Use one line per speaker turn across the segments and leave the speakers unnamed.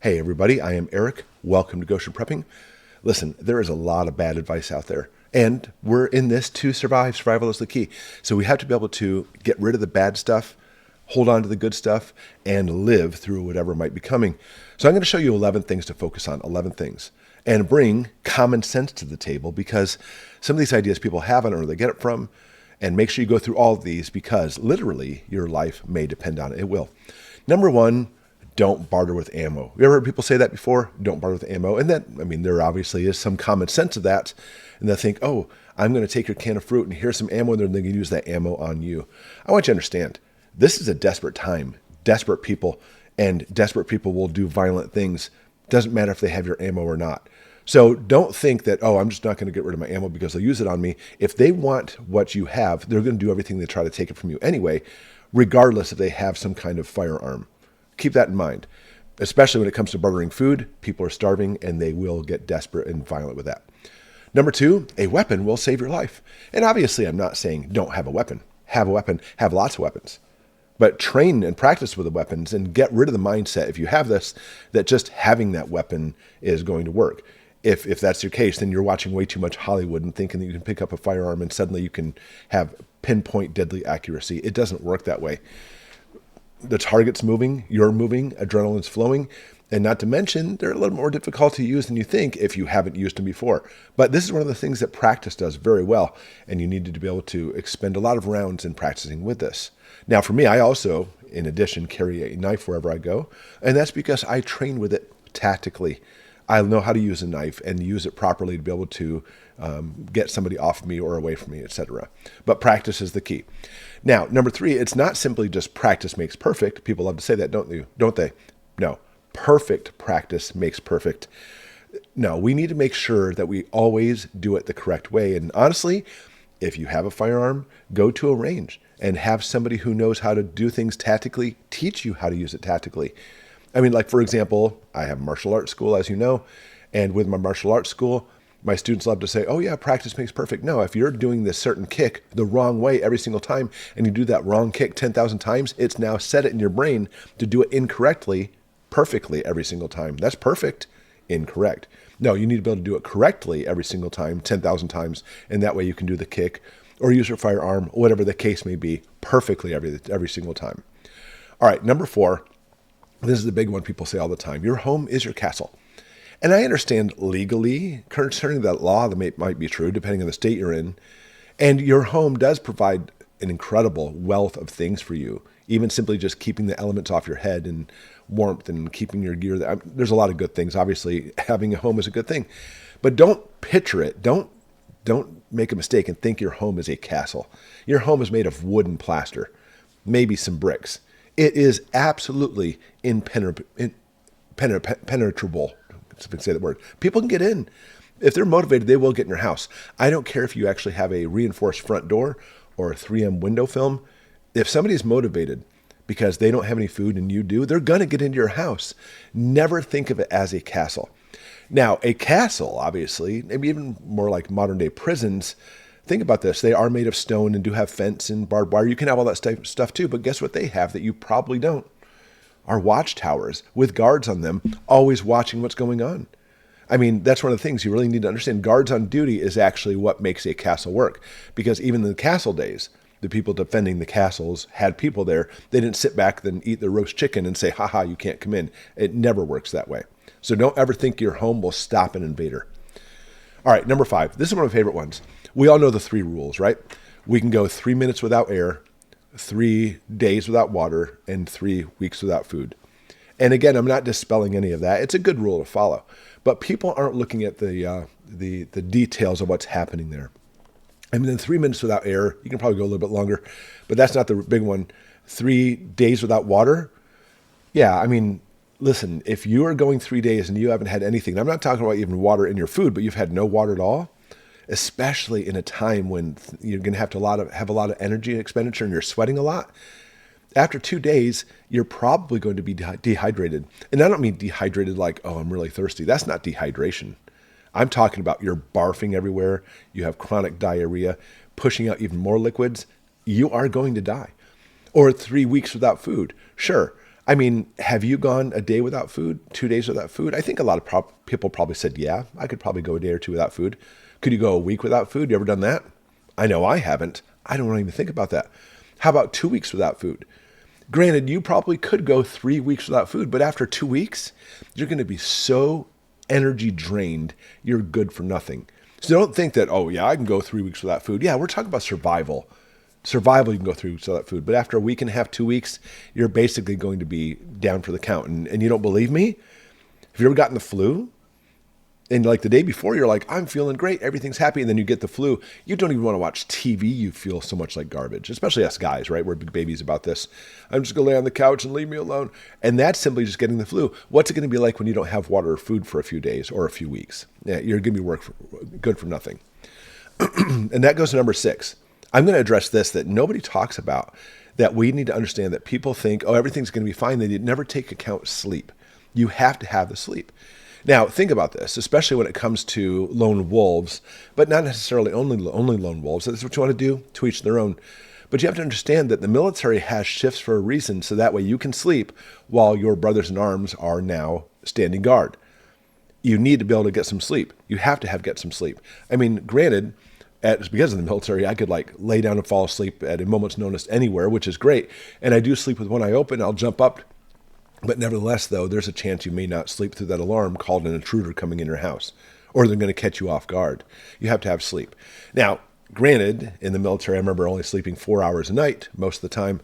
Hey everybody, I am Eric. Welcome to Goshen Prepping. Listen, there is a lot of bad advice out there, and we're in this to survive. Survival is the key. So we have to be able to get rid of the bad stuff, hold on to the good stuff, and live through whatever might be coming. So I'm going to show you 11 things to focus on, 11 things, and bring common sense to the table, because some of these ideas people have, I don't know where they get it from, and make sure you go through all of these, because literally your life may depend on it. It will. Number one, don't barter with ammo. You ever heard people say that before? Don't barter with ammo. And that, there obviously is some common sense to that. And they think, oh, I'm going to take your can of fruit and here's some ammo, and then they can use that ammo on you. I want you to understand, this is a desperate time. Desperate people, and desperate people will do violent things. Doesn't matter if they have your ammo or not. So don't think that, oh, I'm just not going to get rid of my ammo because they'll use it on me. If they want what you have, they're going to do everything to try to take it from you anyway, regardless if they have some kind of firearm. Keep that in mind, especially when it comes to bartering food. People are starving and they will get desperate and violent with that. Number two, a weapon will save your life. And obviously, I'm not saying don't have a weapon. Have a weapon, have lots of weapons. But train and practice with the weapons and get rid of the mindset, if you have this, that just having that weapon is going to work. If that's your case, then you're watching way too much Hollywood and thinking that you can pick up a firearm and suddenly you can have pinpoint deadly accuracy. It doesn't work that way. The target's moving, you're moving, adrenaline's flowing, and not to mention, they're a little more difficult to use than you think if you haven't used them before. But this is one of the things that practice does very well, and you need to be able to expend a lot of rounds in practicing with this. Now, for me, I also, in addition, carry a knife wherever I go, and that's because I train with it tactically. I know how to use a knife and use it properly to be able to get somebody off me or away from me, etc. But practice is the key. Now, number three, it's not simply just practice makes perfect. People love to say that, don't they? No, perfect practice makes perfect. No, we need to make sure that we always do it the correct way. And honestly, if you have a firearm, go to a range and have somebody who knows how to do things tactically teach you how to use it tactically. Like, for example, I have martial arts school, as you know, and with my martial arts school, my students love to say, oh yeah, practice makes perfect. No, if you're doing this certain kick the wrong way every single time, and you do that wrong kick 10,000 times, it's now set it in your brain to do it incorrectly, perfectly every single time. That's perfect, incorrect. No, you need to be able to do it correctly every single time, 10,000 times, and that way you can do the kick or use your firearm, whatever the case may be, perfectly every single time. All right, number four. This is the big one people say all the time. Your home is your castle. And I understand legally concerning that law that might be true depending on the state you're in. And your home does provide an incredible wealth of things for you, even simply just keeping the elements off your head and warmth and keeping your gear. There's a lot of good things. Obviously, having a home is a good thing. But don't picture it. Don't make a mistake and think your home is a castle. Your home is made of wood and plaster, maybe some bricks. It is absolutely impenetrable. If I can say that word. People can get in. If they're motivated, they will get in your house. I don't care if you actually have a reinforced front door or a 3M window film. If somebody's motivated because they don't have any food and you do, they're going to get into your house. Never think of it as a castle. Now, a castle, obviously, maybe even more like modern day prisons. Think about this. They are made of stone and do have fence and barbed wire. You can have all that stuff too, but guess what they have that you probably don't? Are watchtowers with guards on them, always watching what's going on. That's one of the things you really need to understand. Guards on duty is actually what makes a castle work, because even in the castle days, the people defending the castles had people there. They didn't sit back and eat their roast chicken and say, haha, you can't come in. It never works that way. So don't ever think your home will stop an invader. All right, number five. This is one of my favorite ones. We all know the 3 rules, right? We can go 3 minutes without air, 3 days without water, and 3 weeks without food. And again, I'm not dispelling any of that. It's a good rule to follow. But people aren't looking at the details of what's happening there. Then 3 minutes without air, you can probably go a little bit longer, but that's not the big one. 3 days without water. Yeah, listen, if you are going 3 days and you haven't had anything, I'm not talking about even water in your food, but you've had no water at all, especially in a time when you're going to have a lot of energy expenditure and you're sweating a lot. After 2 days, you're probably going to be dehydrated. And I don't mean dehydrated like, oh, I'm really thirsty. That's not dehydration. I'm talking about you're barfing everywhere. You have chronic diarrhea, pushing out even more liquids. You are going to die. Or 3 weeks without food. Sure, I mean, have you gone a day without food, 2 days without food? I think a lot of people probably said, yeah, I could probably go a day or two without food. Could you go a week without food? You ever done that? I know I haven't. I don't even think about that. How about 2 weeks without food? Granted, you probably could go 3 weeks without food, but after 2 weeks, you're going to be so energy drained, you're good for nothing. So don't think that, oh, yeah, I can go 3 weeks without food. Yeah, we're talking about survival. Survival, you can go through without food. But after a week and a half, 2 weeks, you're basically going to be down for the count. And you don't believe me? Have you ever gotten the flu? And like the day before, you're like, I'm feeling great. Everything's happy. And then you get the flu. You don't even want to watch TV. You feel so much like garbage, especially us guys, right? We're big babies about this. I'm just going to lay on the couch and leave me alone. And that's simply just getting the flu. What's it going to be like when you don't have water or food for a few days or a few weeks? Yeah, you're going to be good for nothing. And that goes to number 6. I'm going to address this that nobody talks about, that we need to understand that people think, oh, everything's going to be fine. They never take account sleep. You have to have the sleep. Now, think about this, especially when it comes to lone wolves, but not necessarily only lone wolves. That's what you want to do, to each their own. But you have to understand that the military has shifts for a reason, so that way you can sleep while your brothers in arms are now standing guard. You need to be able to get some sleep. You have to get some sleep. I mean, granted, because of the military, I could like lay down and fall asleep at a moment's notice anywhere, which is great. And I do sleep with one eye open. I'll jump up. But nevertheless, though, there's a chance you may not sleep through that alarm called an intruder coming in your house, or they're going to catch you off guard. You have to have sleep. Now, granted, in the military, I remember only sleeping 4 hours a night most of the time.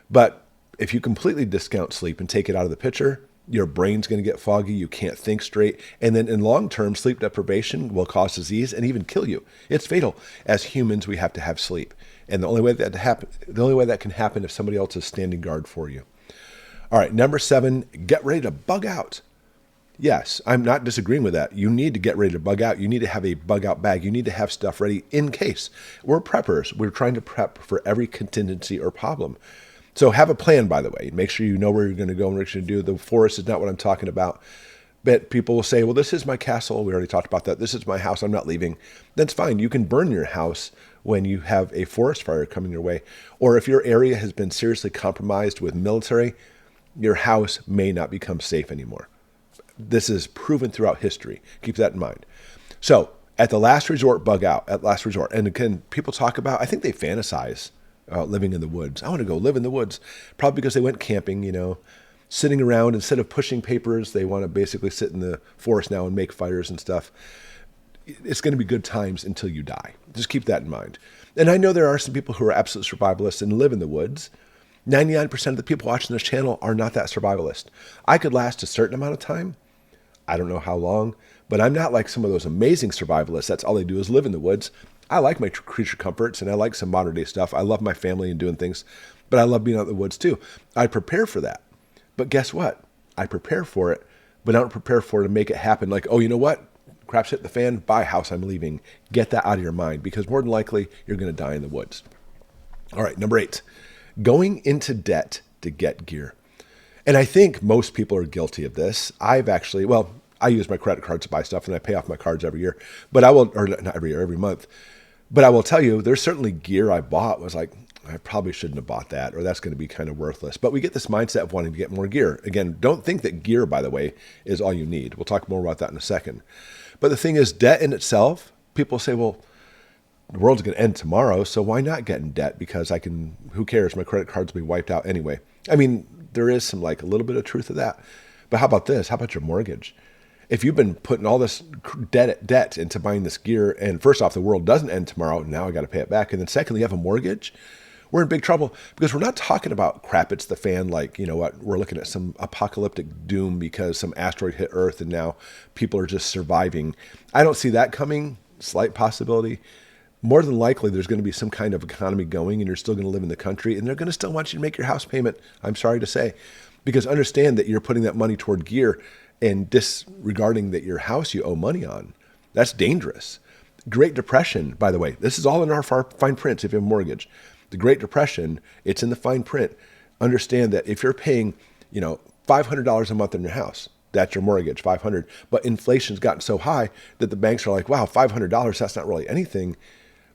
But if you completely discount sleep and take it out of the picture, your brain's going to get foggy. You can't think straight. And then in long term, sleep deprivation will cause disease and even kill you. It's fatal. As humans, we have to have sleep. And the only way that can happen if somebody else is standing guard for you. All right, number 7, get ready to bug out. Yes, I'm not disagreeing with that. You need to get ready to bug out. You need to have a bug out bag. You need to have stuff ready in case. We're preppers. We're trying to prep for every contingency or problem. So have a plan, by the way. Make sure you know where you're going to go and what you're going to do. The forest is not what I'm talking about. But people will say, well, this is my castle. We already talked about that. This is my house. I'm not leaving. That's fine. You can burn your house when you have a forest fire coming your way. Or if your area has been seriously compromised with military, your house may not become safe anymore. This is proven throughout history. Keep that in mind. So at the last resort, bug out. At last resort. And again, people talk about, I think they fantasize living in the woods. I want to go live in the woods. Probably because they went camping, sitting around. Instead of pushing papers, they want to basically sit in the forest now and make fires and stuff. It's going to be good times until you die. Just keep that in mind. And I know there are some people who are absolute survivalists and live in the woods. 99% of the people watching this channel are not that survivalist. I could last a certain amount of time. I don't know how long, but I'm not like some of those amazing survivalists. That's all they do is live in the woods. I like my creature comforts and I like some modern day stuff. I love my family and doing things, but I love being out in the woods too. I prepare for that. But guess what? I prepare for it, but I don't prepare for it to make it happen. Like, oh, you know what? Crap's hit the fan. Buy a house. I'm leaving. Get that out of your mind because more than likely you're going to die in the woods. All right, number 8. Going into debt to get gear. And I think most people are guilty of this. I use my credit cards to buy stuff and I pay off my cards every year, or not every year, every month. But I will tell you, there's certainly gear I bought was like, I probably shouldn't have bought that, or that's going to be kind of worthless. But we get this mindset of wanting to get more gear. Again, don't think that gear, by the way, is all you need. We'll talk more about that in a second. But the thing is, debt in itself, people say, well, the world's going to end tomorrow, so why not get in debt? Because who cares? My credit cards will be wiped out anyway. I mean, there is some a little bit of truth to that. But how about this? How about your mortgage? If you've been putting all this debt into buying this gear, and first off, the world doesn't end tomorrow, now I got to pay it back. And then secondly, you have a mortgage, we're in big trouble because we're not talking about crap it's the fan we're looking at some apocalyptic doom because some asteroid hit Earth and now people are just surviving. I don't see that coming. Slight possibility. More than likely, there's going to be some kind of economy going and you're still going to live in the country and they're going to still want you to make your house payment. I'm sorry to say, because understand that you're putting that money toward gear and disregarding that your house you owe money on. That's dangerous. Great Depression, by the way, this is all in our fine print if you have a mortgage. The Great Depression, it's in the fine print. Understand that if you're paying, $500 a month in your house, that's your mortgage, $500. But inflation's gotten so high that the banks are like, wow, $500, that's not really anything.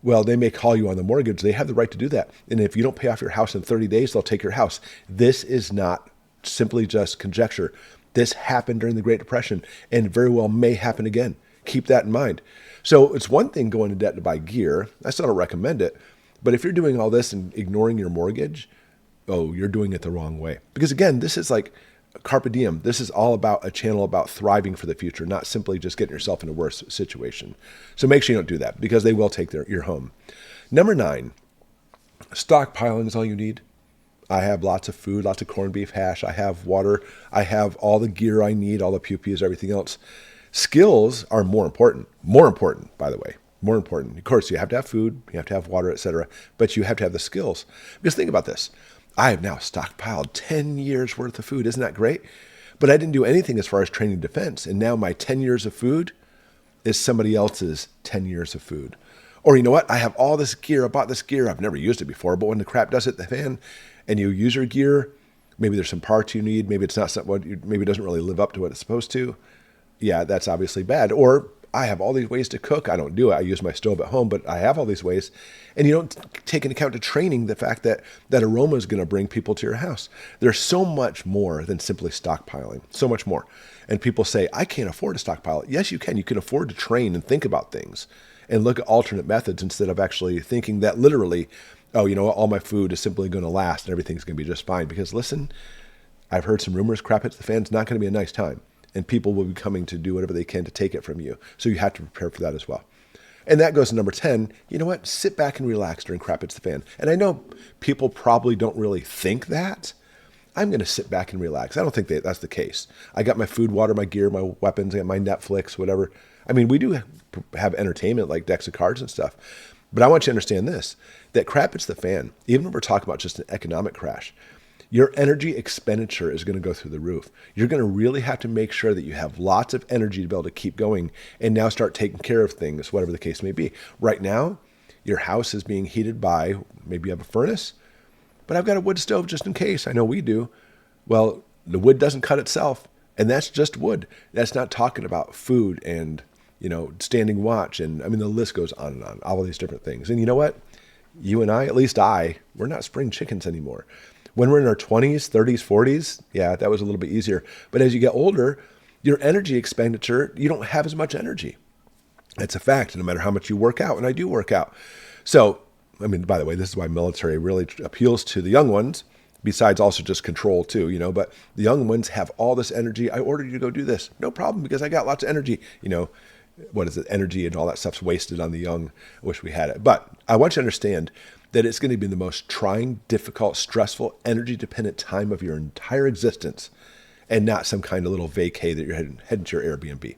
Well, they may call you on the mortgage. They have the right to do that. And if you don't pay off your house in 30 days, they'll take your house. This is not simply just conjecture. This happened during the Great Depression and very well may happen again. Keep that in mind. So it's one thing going into debt to buy gear. I still don't recommend it. But if you're doing all this and ignoring your mortgage, oh, you're doing it the wrong way. Because again, this is like carpe diem. This is all about a channel about thriving for the future, not simply just getting yourself in a worse situation. So make sure you don't do that because they will take your home. Number 9, stockpiling is all you need. I have lots of food, lots of corned beef hash. I have water. I have all the gear I need, all the pew-pews, everything else. Skills are more important. More important, by the way. More important. Of course, you have to have food, you have to have water, etc. But you have to have the skills. Because think about this. I have now stockpiled 10 years worth of food. Isn't that great? But I didn't do anything as far as training defense. And now my 10 years of food is somebody else's 10 years of food. Or you know what? I have all this gear. I bought this gear. I've never used it before. But when the crap does hit the fan and you use your gear, maybe there's some parts you need. Maybe it's not something, maybe it doesn't really live up to what it's supposed to. Yeah, that's obviously bad. Or I have all these ways to cook. I don't do it. I use my stove at home, but I have all these ways. And you don't take into account to training the fact that that aroma is going to bring people to your house. There's so much more than simply stockpiling. So much more. And people say, I can't afford to stockpile. Yes, you can. You can afford to train and think about things and look at alternate methods instead of actually thinking that literally, oh, you know what, all my food is simply going to last and everything's going to be just fine. Because listen, I've heard some rumors, crap hits the fan. It's not going to be a nice time. And people will be coming to do whatever they can to take it from you. So you have to prepare for that as well. And that goes to number 10. You know what? Sit back and relax during crap hits the fan. And I know people probably don't really think that. I'm going to sit back and relax. I don't think that's the case. I got my food, water, my gear, my weapons, I got my Netflix, whatever. I mean, we do have entertainment like decks of cards and stuff. But I want you to understand this, that crap hits the fan, even if we're talking about just an economic crash, your energy expenditure is going to go through the roof. You're going to really have to make sure that you have lots of energy to be able to keep going and now start taking care of things, whatever the case may be. Right now, your house is being heated by, maybe you have a furnace, but I've got a wood stove just in case. I know we do. Well, the wood doesn't cut itself, and that's just wood. That's not talking about food and, standing watch. And I mean, the list goes on, all of these different things. And you know what? You and I, at least we're not spring chickens anymore. When we're in our 20s, 30s, 40s, yeah, that was a little bit easier. But as you get older, your energy expenditure, you don't have as much energy. That's a fact, no matter how much you work out. And I do work out. So, I mean, by the way, this is why military really appeals to the young ones, besides also just control too, but the young ones have all this energy. I ordered you to go do this. No problem, because I got lots of energy. What is it? Energy and all that stuff's wasted on the young. I wish we had it. But I want you to understand that it's going to be the most trying, difficult, stressful, energy-dependent time of your entire existence, and not some kind of little vacay that you're heading to your Airbnb.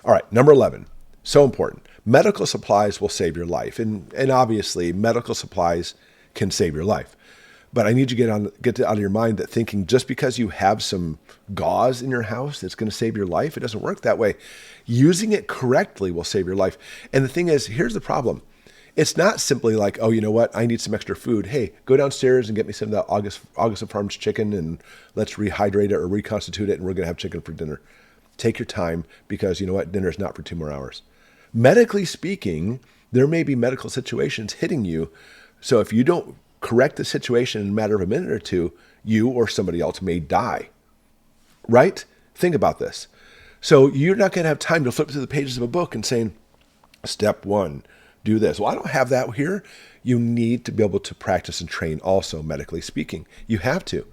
All right, number 11, so important. Medical supplies will save your life, and obviously medical supplies can save your life. But I need you to get out of your mind that thinking just because you have some gauze in your house that's going to save your life, it doesn't work that way. Using it correctly will save your life. And the thing is, here's the problem. It's not simply like, oh, you know what? I need some extra food. Hey, go downstairs and get me some of that Augusta Farms chicken and let's rehydrate it or reconstitute it and we're going to have chicken for dinner. Take your time because you know what? Dinner is not for 2 more hours. Medically speaking, there may be medical situations hitting you. So if you don't correct the situation in a matter of a minute or two, you or somebody else may die. Right? Think about this. So you're not going to have time to flip through the pages of a book and saying, step 1, do this. Well, I don't have that here. You need to be able to practice and train also, medically speaking. You have to.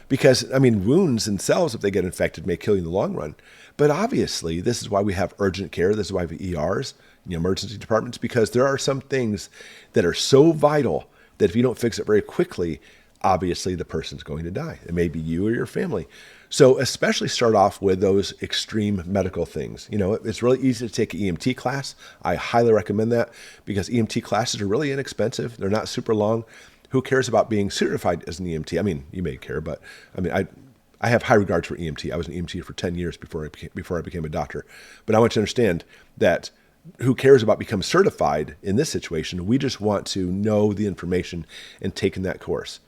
Because, wounds themselves, if they get infected, may kill you in the long run. But obviously, this is why we have urgent care. This is why we have ERs, emergency departments, because there are some things that are so vital that if you don't fix it very quickly, obviously the person's going to die. It may be you or your family. So especially start off with those extreme medical things. It's really easy to take an EMT class. I highly recommend that because EMT classes are really inexpensive. They're not super long. Who cares about being certified as an EMT? You may care, but I have high regards for EMT. I was an EMT for 10 years before I became a doctor. But I want you to understand that who cares about becoming certified in this situation? We just want to know the information and taking that course.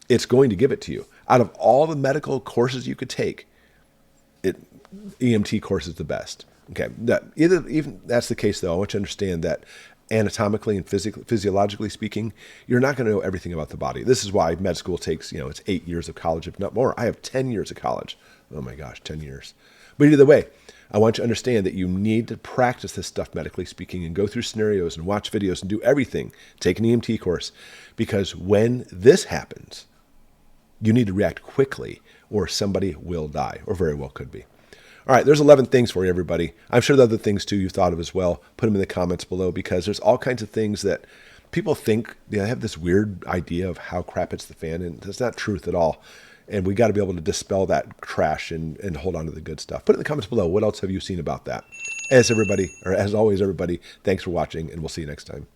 It's going to give it to you. Out of all the medical courses you could take, EMT course is the best. Okay, even that's the case though. I want you to understand that anatomically and physiologically speaking, you're not going to know everything about the body. This is why med school takes, it's 8 years of college, if not more. I have 10 years of college. Oh my gosh, 10 years. But either way, I want you to understand that you need to practice this stuff medically speaking and go through scenarios and watch videos and do everything. Take an EMT course, because when this happens, you need to react quickly or somebody will die, or very well could be. All right, there's 11 things for you, everybody. I'm sure there are other things, too, you've thought of as well. Put them in the comments below, because there's all kinds of things that people think, they have this weird idea of how crap hits the fan, and that's not truth at all. And we got to be able to dispel that trash and hold on to the good stuff. Put it in the comments below. What else have you seen about that? As always, everybody, thanks for watching, and we'll see you next time.